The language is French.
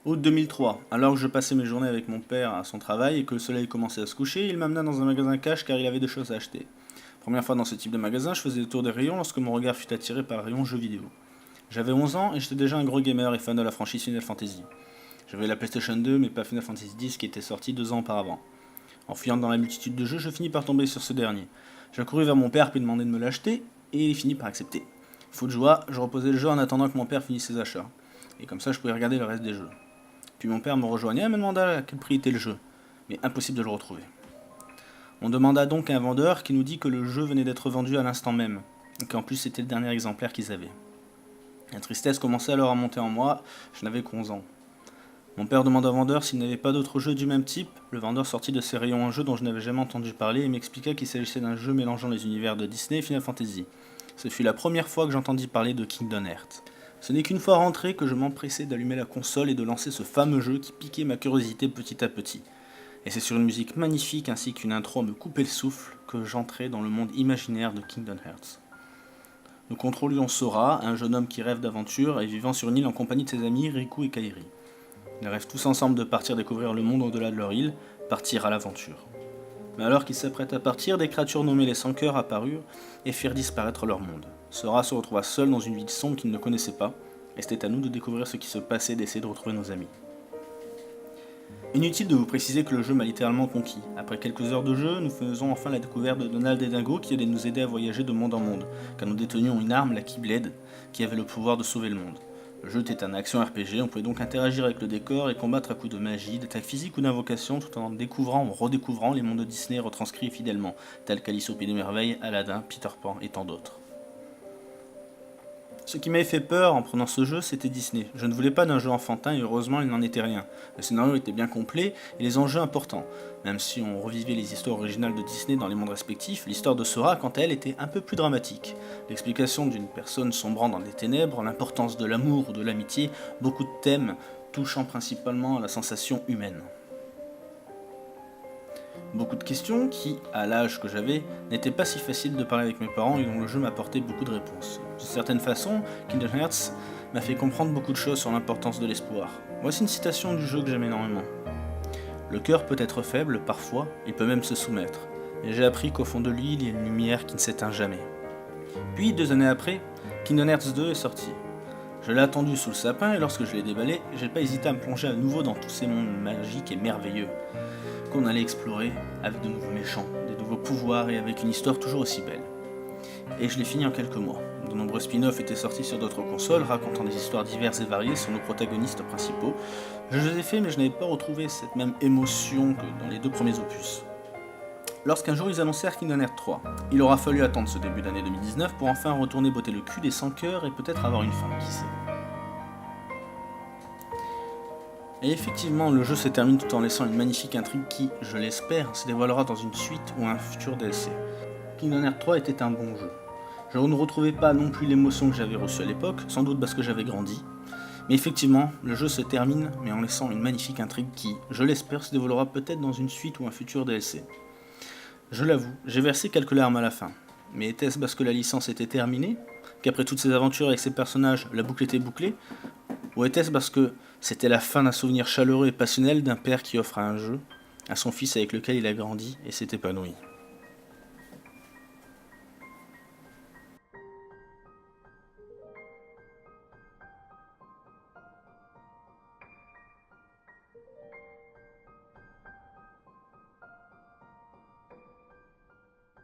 Août 2003, alors que je passais mes journées avec mon père à son travail et que le soleil commençait à se coucher, il m'amena dans un magasin cash car il avait des choses à acheter. Première fois dans ce type de magasin, je faisais le tour des rayons lorsque mon regard fut attiré par le rayon jeux vidéo. J'avais 11 ans et j'étais déjà un gros gamer et fan de la franchise Final Fantasy. J'avais la PlayStation 2 mais pas Final Fantasy X qui était sorti 2 ans auparavant. En fouillant dans la multitude de jeux, je finis par tomber sur ce dernier. J'ai couru vers mon père puis demandé de me l'acheter et il finit par accepter. Fou de joie, je reposais le jeu en attendant que mon père finisse ses achats. Et comme ça, je pouvais regarder le reste des jeux. Puis mon père me rejoignait et me demanda à quel prix était le jeu, mais impossible de le retrouver. On demanda donc à un vendeur qui nous dit que le jeu venait d'être vendu à l'instant même, et qu'en plus c'était le dernier exemplaire qu'ils avaient. La tristesse commençait alors à monter en moi, je n'avais qu'11 ans. Mon père demanda au vendeur s'il n'avait pas d'autres jeux du même type. Le vendeur sortit de ses rayons un jeu dont je n'avais jamais entendu parler et m'expliqua qu'il s'agissait d'un jeu mélangeant les univers de Disney et Final Fantasy. Ce fut la première fois que j'entendis parler de Kingdom Hearts. Ce n'est qu'une fois rentré que je m'empressai d'allumer la console et de lancer ce fameux jeu qui piquait ma curiosité petit à petit. Et c'est sur une musique magnifique ainsi qu'une intro à me couper le souffle que j'entrai dans le monde imaginaire de Kingdom Hearts. Nous contrôlions Sora, un jeune homme qui rêve d'aventure et vivant sur une île en compagnie de ses amis Riku et Kairi. Ils rêvent tous ensemble de partir découvrir le monde au-delà de leur île, partir à l'aventure. Mais alors qu'ils s'apprêtent à partir, des créatures nommées les Sans-Cœurs apparurent et firent disparaître leur monde. Sora se retrouva seul dans une ville sombre qu'il ne connaissait pas, et c'était à nous de découvrir ce qui se passait et d'essayer de retrouver nos amis. Inutile de vous préciser que le jeu m'a littéralement conquis. Après quelques heures de jeu, nous faisons enfin la découverte de Donald et Dingo qui allait nous aider à voyager de monde en monde, car nous détenions une arme, la Keyblade, qui avait le pouvoir de sauver le monde. Le jeu était un action RPG, on pouvait donc interagir avec le décor et combattre à coups de magie, d'attaque physique ou d'invocation, tout en découvrant ou redécouvrant les mondes de Disney retranscrits fidèlement, tels qu'Alice au Pays des Merveilles, Aladdin, Peter Pan et tant d'autres. Ce qui m'avait fait peur en prenant ce jeu, c'était Disney. Je ne voulais pas d'un jeu enfantin et heureusement il n'en était rien. Le scénario était bien complet et les enjeux importants. Même si on revivait les histoires originales de Disney dans les mondes respectifs, l'histoire de Sora, quant à elle, était un peu plus dramatique. L'explication d'une personne sombrant dans des ténèbres, l'importance de l'amour ou de l'amitié, beaucoup de thèmes touchant principalement à la sensation humaine. Beaucoup de questions qui, à l'âge que j'avais, n'étaient pas si faciles de parler avec mes parents et dont le jeu m'apportait beaucoup de réponses. De certaine façon, Kingdom Hearts m'a fait comprendre beaucoup de choses sur l'importance de l'espoir. Voici une citation du jeu que j'aime énormément. Le cœur peut être faible, parfois, il peut même se soumettre. Et j'ai appris qu'au fond de lui, il y a une lumière qui ne s'éteint jamais. Puis, 2 années après, Kingdom Hearts 2 est sorti. Je l'ai attendu sous le sapin et lorsque je l'ai déballé, j'ai pas hésité à me plonger à nouveau dans tous ces mondes magiques et merveilleux qu'on allait explorer avec de nouveaux méchants, des nouveaux pouvoirs et avec une histoire toujours aussi belle. Et je l'ai fini en quelques mois. De nombreux spin-offs étaient sortis sur d'autres consoles, racontant des histoires diverses et variées sur nos protagonistes principaux. Je les ai faits, mais je n'avais pas retrouvé cette même émotion que dans les 2 premiers opus. Lorsqu'un jour ils annoncèrent Kingdom Hearts 3, il aura fallu attendre ce début d'année 2019 pour enfin retourner botter le cul des Sans-Cœurs et peut-être avoir une fin, qui sait. Et effectivement, le jeu se termine tout en laissant une magnifique intrigue qui, je l'espère, se dévoilera dans une suite ou un futur DLC. Kingdom Hearts 3 était un bon jeu. Je ne retrouvais pas non plus l'émotion que j'avais reçue à l'époque, sans doute parce que j'avais grandi. Mais effectivement, le jeu se termine, mais en laissant une magnifique intrigue qui, je l'espère, se dévoilera peut-être dans une suite ou un futur DLC. Je l'avoue, j'ai versé quelques larmes à la fin. Mais était-ce parce que la licence était terminée? Qu'après toutes ces aventures avec ces personnages, la boucle était bouclée? Ou était-ce parce que c'était la fin d'un souvenir chaleureux et passionnel d'un père qui offre un jeu à son fils avec lequel il a grandi et s'est épanoui?